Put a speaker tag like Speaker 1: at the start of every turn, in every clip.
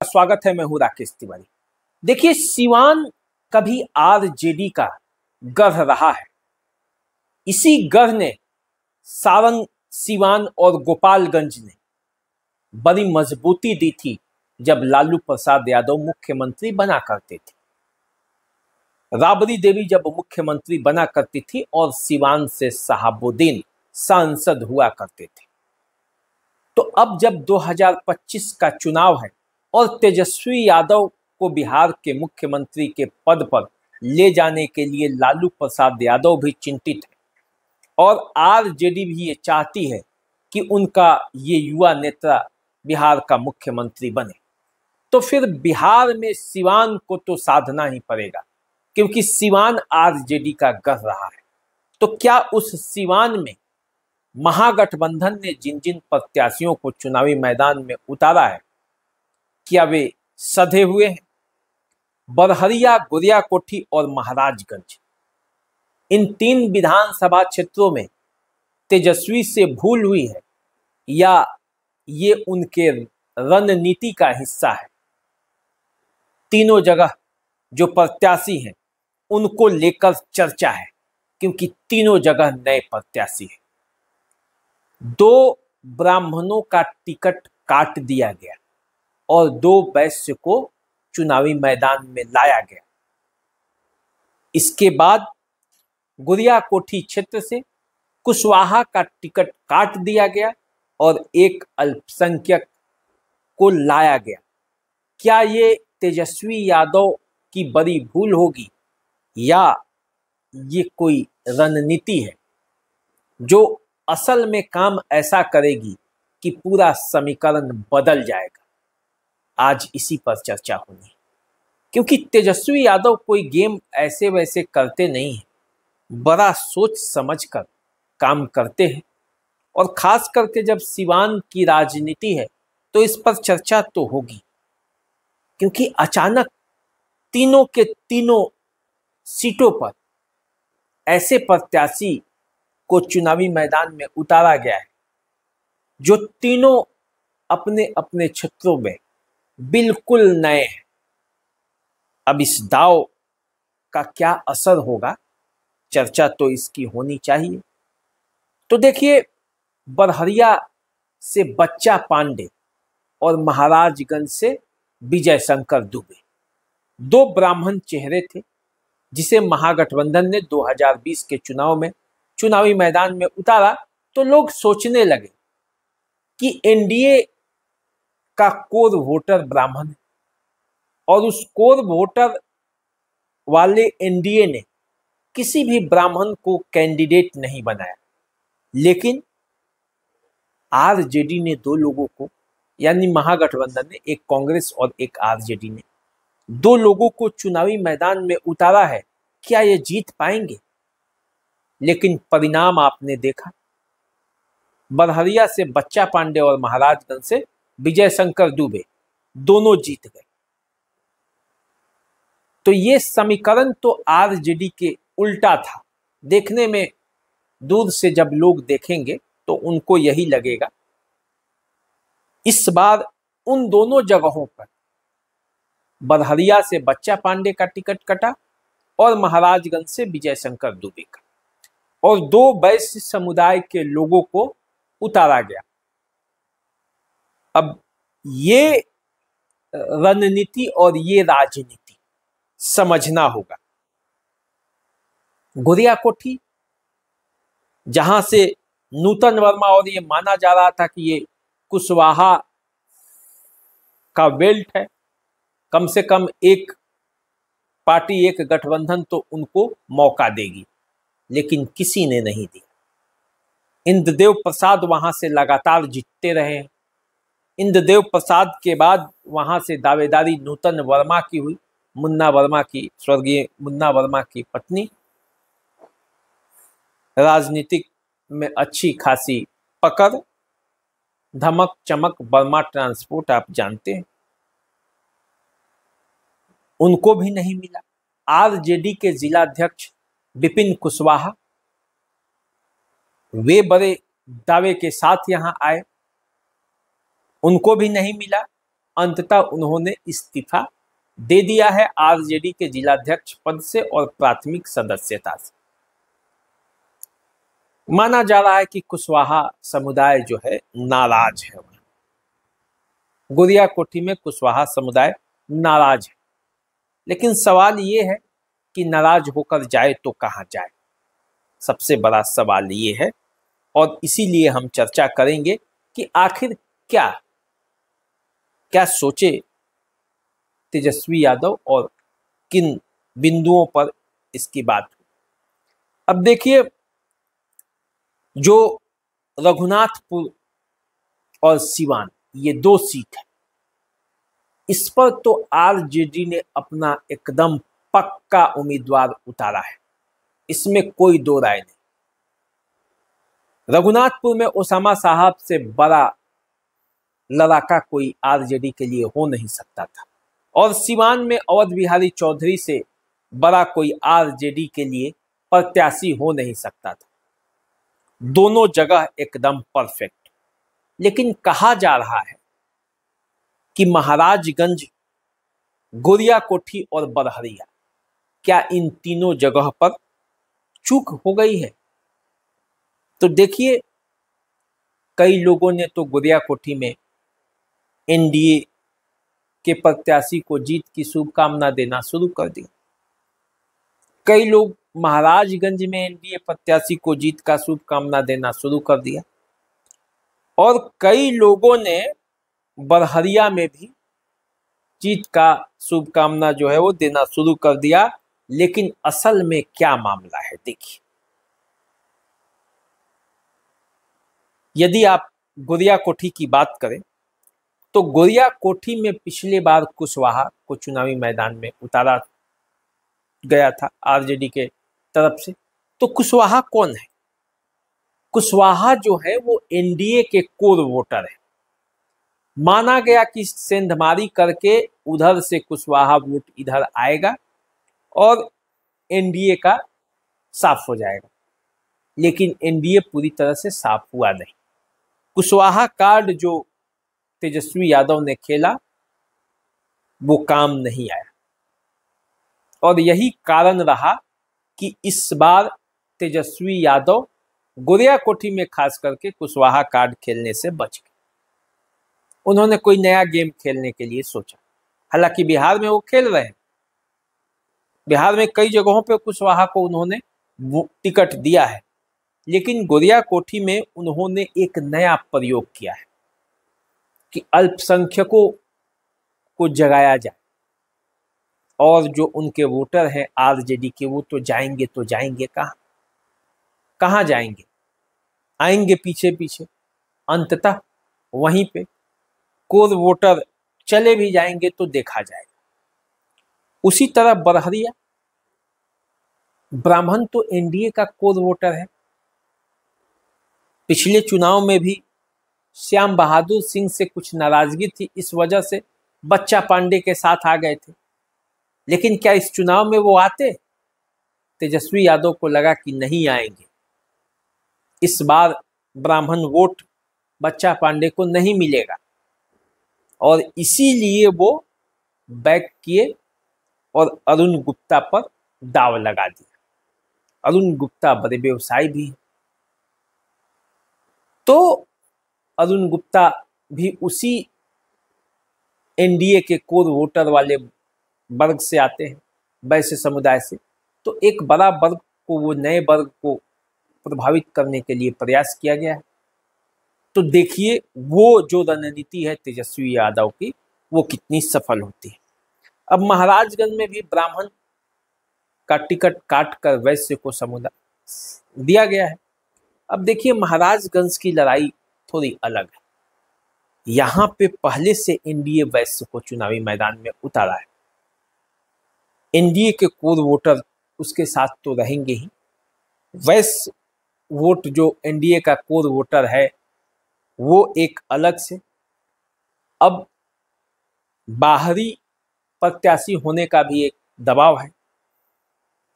Speaker 1: स्वागत है। मैं हूं राकेश तिवारी। देखिए, सिवान कभी आरजेडी का गढ़ रहा है। इसी गढ़ ने सारण, सिवान और गोपालगंज ने बड़ी मजबूती दी थी जब लालू प्रसाद यादव मुख्यमंत्री बना करते थे। राबड़ी देवी जब मुख्यमंत्री बना करती थी और सिवान से शहाबुद्दीन सांसद हुआ करते थे। तो अब जब 2025 का चुनाव है और तेजस्वी यादव को बिहार के मुख्यमंत्री के पद पर ले जाने के लिए लालू प्रसाद यादव भी चिंतित है और आरजेडी भी ये चाहती है कि उनका ये युवा नेता बिहार का मुख्यमंत्री बने, तो फिर बिहार में सिवान को तो साधना ही पड़ेगा, क्योंकि सिवान आरजेडी का गढ़ रहा है। तो क्या उस सिवान में महागठबंधन ने जिन जिन प्रत्याशियों को चुनावी मैदान में उतारा है, क्या वे सधे हुए हैं? बरहरिया, गुरियाकोठी और महाराजगंज, इन 3 विधानसभा क्षेत्रों में तेजस्वी से भूल हुई है या ये उनके रणनीति का हिस्सा है? तीनों जगह जो प्रत्याशी हैं उनको लेकर चर्चा है, क्योंकि तीनों जगह नए प्रत्याशी हैं। 2 ब्राह्मणों का टिकट काट दिया गया और 2 वैश्य को चुनावी मैदान में लाया गया। इसके बाद गुरियाकोठी क्षेत्र से कुशवाहा का टिकट काट दिया गया और एक अल्पसंख्यक को लाया गया। क्या ये तेजस्वी यादव की बड़ी भूल होगी या ये कोई रणनीति है जो असल में काम ऐसा करेगी कि पूरा समीकरण बदल जाएगा? आज इसी पर चर्चा होनी, क्योंकि तेजस्वी यादव कोई गेम ऐसे वैसे करते नहीं हैं, बड़ा सोच समझकर काम करते हैं। और खास करके जब सिवान की राजनीति है तो इस पर चर्चा तो होगी, क्योंकि अचानक तीनों के तीनों सीटों पर ऐसे प्रत्याशी को चुनावी मैदान में उतारा गया है जो तीनों अपने अपने क्षेत्रों में बिल्कुल नए हैं। अब इस दाव का क्या असर होगा, चर्चा तो इसकी होनी चाहिए। तो देखिए, बरहरिया से बच्चा पांडे और महाराजगंज से विजय शंकर दुबे 2 ब्राह्मण चेहरे थे, जिसे महागठबंधन ने 2020 के चुनाव में चुनावी मैदान में उतारा। तो लोग सोचने लगे कि एनडीए का कोर वोटर ब्राह्मण है और उस कोर वोटर वाले एनडीए ने किसी भी ब्राह्मण को कैंडिडेट नहीं बनाया, लेकिन आरजेडी ने 2 लोगों को, यानी महागठबंधन ने, एक कांग्रेस और एक आरजेडी ने 2 लोगों को चुनावी मैदान में उतारा है। क्या ये जीत पाएंगे? लेकिन परिणाम आपने देखा, बरहरिया से बच्चा पांडे और महाराजगंज से विजय शंकर दुबे दोनों जीत गए। तो ये समीकरण तो आरजेडी के उल्टा था। देखने में दूर से जब लोग देखेंगे तो उनको यही लगेगा। इस बार उन दोनों जगहों पर बरहरिया से बच्चा पांडे का टिकट कटा और महाराजगंज से विजय शंकर दुबे का, और 2 वैश्य समुदाय के लोगों को उतारा गया। अब ये रणनीति और ये राजनीति समझना होगा। गुरियाकोठी, जहां से नूतन वर्मा, और ये माना जा रहा था कि ये कुशवाहा का बेल्ट है, कम से कम एक पार्टी, एक गठबंधन तो उनको मौका देगी, लेकिन किसी ने नहीं दिया। इंद्रदेव प्रसाद वहां से लगातार जीतते रहे हैं। इंद्रदेव प्रसाद के बाद वहां से दावेदारी नूतन वर्मा की हुई, मुन्ना वर्मा की, स्वर्गीय मुन्ना वर्मा की पत्नी। राजनीतिक में अच्छी खासी पकड़, धमक चमक, वर्मा ट्रांसपोर्ट आप जानते हैं, उनको भी नहीं मिला। आरजेडी के जिलाध्यक्ष विपिन कुशवाहा, वे बड़े दावे के साथ यहां आए, उनको भी नहीं मिला। अंततः उन्होंने इस्तीफा दे दिया है आरजेडी के जिलाध्यक्ष पद से और प्राथमिक सदस्यता से। माना जा रहा है कि कुशवाहा समुदाय जो है नाराज है। गुड़िया कोठी में कुशवाहा समुदाय नाराज है, लेकिन सवाल ये है कि नाराज होकर जाए तो कहां जाए। सबसे बड़ा सवाल ये है, और इसीलिए हम चर्चा करेंगे कि आखिर क्या क्या सोचे तेजस्वी यादव और किन बिंदुओं पर इसकी बात हुई। अब देखिए, जो रघुनाथपुर और सिवान ये 2 सीट है, इस पर तो आरजेडी ने अपना एकदम पक्का उम्मीदवार उतारा है, इसमें कोई दो राय नहीं। रघुनाथपुर में ओसामा साहब से बड़ा लड़ाका कोई आरजेडी के लिए हो नहीं सकता था, और सिवान में अवध बिहारी चौधरी से बड़ा कोई आरजेडी के लिए प्रत्याशी हो नहीं सकता था। दोनों जगह एकदम परफेक्ट। लेकिन कहा जा रहा है कि महाराजगंज, गुड़िया कोठी और बरहरिया, क्या इन तीनों जगह पर चूक हो गई है? तो देखिए, कई लोगों ने तो गुड़िया कोठी में एनडीए के प्रत्याशी को जीत की शुभकामना देना शुरू कर दी। कई लोग महाराजगंज में एनडीए प्रत्याशी को जीत का शुभकामना देना शुरू कर दिया, और कई लोगों ने बरहरिया में भी जीत का शुभकामना जो है वो देना शुरू कर दिया। लेकिन असल में क्या मामला है, देखिए, यदि आप गुड़िया कोठी की बात करें तो गुड़िया कोठी में पिछले बार कुशवाहा को चुनावी मैदान में उतारा गया था आरजेडी के तरफ से। तो कुशवाहा कौन है? कुशवाहा जो है वो एनडीए के कोर वोटर है। माना गया कि सेंधमारी करके उधर से कुशवाहा वोट इधर आएगा और एनडीए का साफ हो जाएगा, लेकिन एनडीए पूरी तरह से साफ हुआ नहीं। कुशवाहा कार्ड जो तेजस्वी यादव ने खेला वो काम नहीं आया, और यही कारण रहा कि इस बार तेजस्वी यादव गुड़िया कोठी में खास करके कुशवाहा कार्ड खेलने से बच गए। उन्होंने कोई नया गेम खेलने के लिए सोचा। हालांकि बिहार में वो खेल रहे हैं, बिहार में कई जगहों पे कुशवाहा को उन्होंने टिकट दिया है, लेकिन गुड़िया कोठी में उन्होंने एक नया प्रयोग किया है कि अल्पसंख्यकों को जगाया जाए, और जो उनके वोटर हैं आरजेडी के वो तो जाएंगे कहाँ जाएंगे? आएंगे पीछे पीछे, अंततः वहीं पे कोर वोटर चले भी जाएंगे तो देखा जाएगा। उसी तरह बरहरिया, ब्राह्मण तो एनडीए का कोर वोटर है। पिछले चुनाव में भी श्याम बहादुर सिंह से कुछ नाराजगी थी, इस वजह से बच्चा पांडे के साथ आ गए थे। लेकिन क्या इस चुनाव में वो आते? तेजस्वी यादव को लगा कि नहीं आएंगे, इस बार ब्राह्मण वोट बच्चा पांडे को नहीं मिलेगा, और इसीलिए वो बैक किए और अरुण गुप्ता पर दाव लगा दिया। अरुण गुप्ता बड़े व्यवसायी भी हैं, तो अरुण गुप्ता भी उसी एनडीए के कोर वोटर वाले वर्ग से आते हैं, वैश्य समुदाय से। तो एक बड़ा वर्ग को, वो नए वर्ग को प्रभावित करने के लिए प्रयास किया गया है। तो देखिए वो जो रणनीति है तेजस्वी यादव की, वो कितनी सफल होती है। अब महाराजगंज में भी ब्राह्मण का टिकट काट कर वैश्य को समुदाय दिया गया है। अब देखिए, महाराजगंज की लड़ाई थोड़ी अलग है। यहाँ पे पहले से एनडीए वैश्य को चुनावी मैदान में उतारा है। एनडीए के कोर वोटर उसके साथ तो रहेंगे ही, वैश्य वोट जो एनडीए का कोर वोटर है वो एक अलग से। अब बाहरी प्रत्याशी होने का भी एक दबाव है,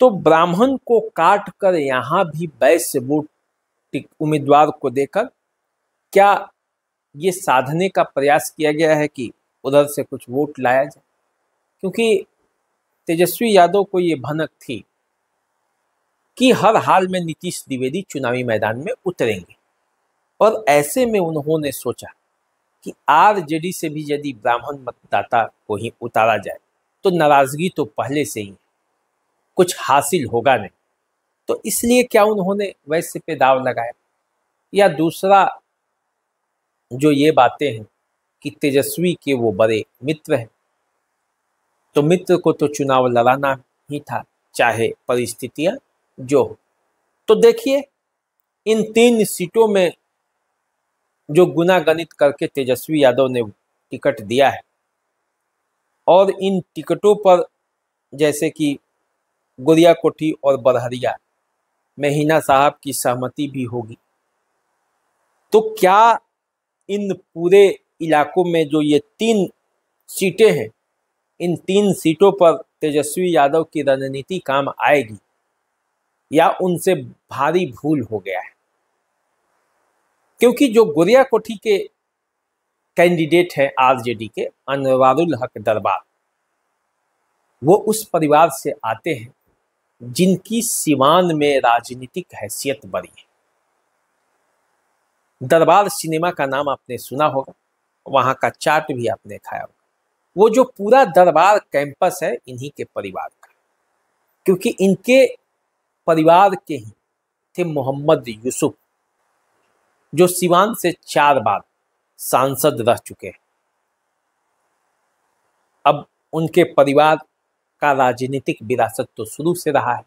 Speaker 1: तो ब्राह्मण को काट कर यहाँ भी वैश्य वोट उम्मीदवार को देकर क्या ये साधने का प्रयास किया गया है कि उधर से कुछ वोट लाया जाए, क्योंकि तेजस्वी यादव को ये भनक थी कि हर हाल में नीतीश द्विवेदी चुनावी मैदान में उतरेंगे। और ऐसे में उन्होंने सोचा कि आरजेडी से भी यदि ब्राह्मण मतदाता को ही उतारा जाए तो नाराजगी तो पहले से ही कुछ हासिल होगा नहीं, तो इसलिए क्या उन्होंने वैसे पे दाव लगाया। या दूसरा जो ये बातें हैं कि तेजस्वी के वो बड़े मित्र हैं, तो मित्र को तो चुनाव लड़ाना ही था, चाहे परिस्थितियां जो हो। तो देखिए, इन 3 सीटों में जो गुना गणित करके तेजस्वी यादव ने टिकट दिया है, और इन टिकटों पर जैसे कि गोरियाकोठी और बरहरिया में हिना साहब की सहमति भी होगी, तो क्या इन पूरे इलाकों में जो ये 3 सीटें हैं, इन 3 सीटों पर तेजस्वी यादव की रणनीति काम आएगी या उनसे भारी भूल हो गया है। क्योंकि जो गोरियाकोठी के कैंडिडेट हैं आरजेडी के, अनवारुल हक दरबार, वो उस परिवार से आते हैं जिनकी सीवान में राजनीतिक हैसियत बड़ी है। दरबार सिनेमा का नाम आपने सुना होगा, वहाँ का चाट भी आपने खाया होगा। वो जो पूरा दरबार कैंपस है इन्हीं के परिवार का, क्योंकि इनके परिवार के ही थे मोहम्मद यूसुफ, जो सीवान से 4 बार सांसद रह चुके हैं। अब उनके परिवार का राजनीतिक विरासत तो शुरू से रहा है,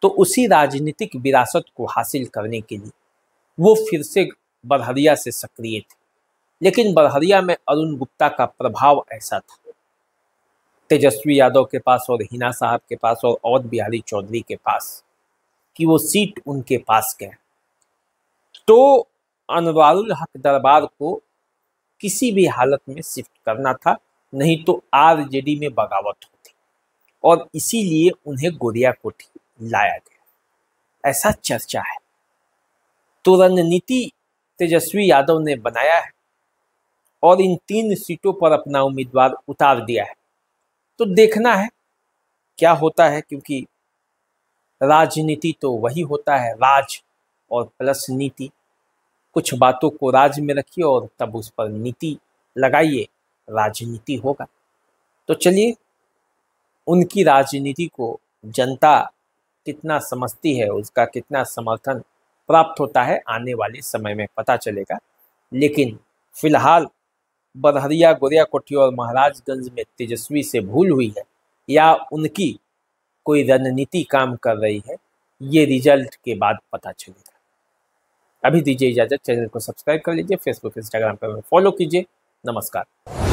Speaker 1: तो उसी राजनीतिक विरासत को हासिल करने के लिए वो फिर से बरहरिया से सक्रिय थे। लेकिन बरहरिया में अरुण गुप्ता का प्रभाव ऐसा था तेजस्वी यादव के पास और हिना साहब के पास और अवध बिहारी चौधरी के पास, कि वो सीट उनके पास गए। तो अनवारुल हक दरबार को किसी भी हालत में शिफ्ट करना था, नहीं तो आरजेडी में बगावत होती, और इसीलिए उन्हें गोरियाकोठी लाया गया, ऐसा चर्चा है। तो रणनीति तेजस्वी यादव ने बनाया है और इन 3 सीटों पर अपना उम्मीदवार उतार दिया है। तो देखना है क्या होता है, क्योंकि राजनीति तो वही होता है, राज और प्लस नीति। कुछ बातों को राज में रखिए और तब उस पर नीति लगाइए, राजनीति होगा। तो चलिए, उनकी राजनीति को जनता कितना समझती है, उसका कितना समर्थन प्राप्त होता है, आने वाले समय में पता चलेगा। लेकिन फिलहाल बरहरिया, गोरियाकोठी और महाराजगंज में तेजस्वी से भूल हुई है या उनकी कोई रणनीति काम कर रही है, ये रिजल्ट के बाद पता चलेगा। अभी दीजिए इजाजत, चैनल को सब्सक्राइब कर लीजिए, फेसबुक इंस्टाग्राम पर फॉलो कीजिए। नमस्कार।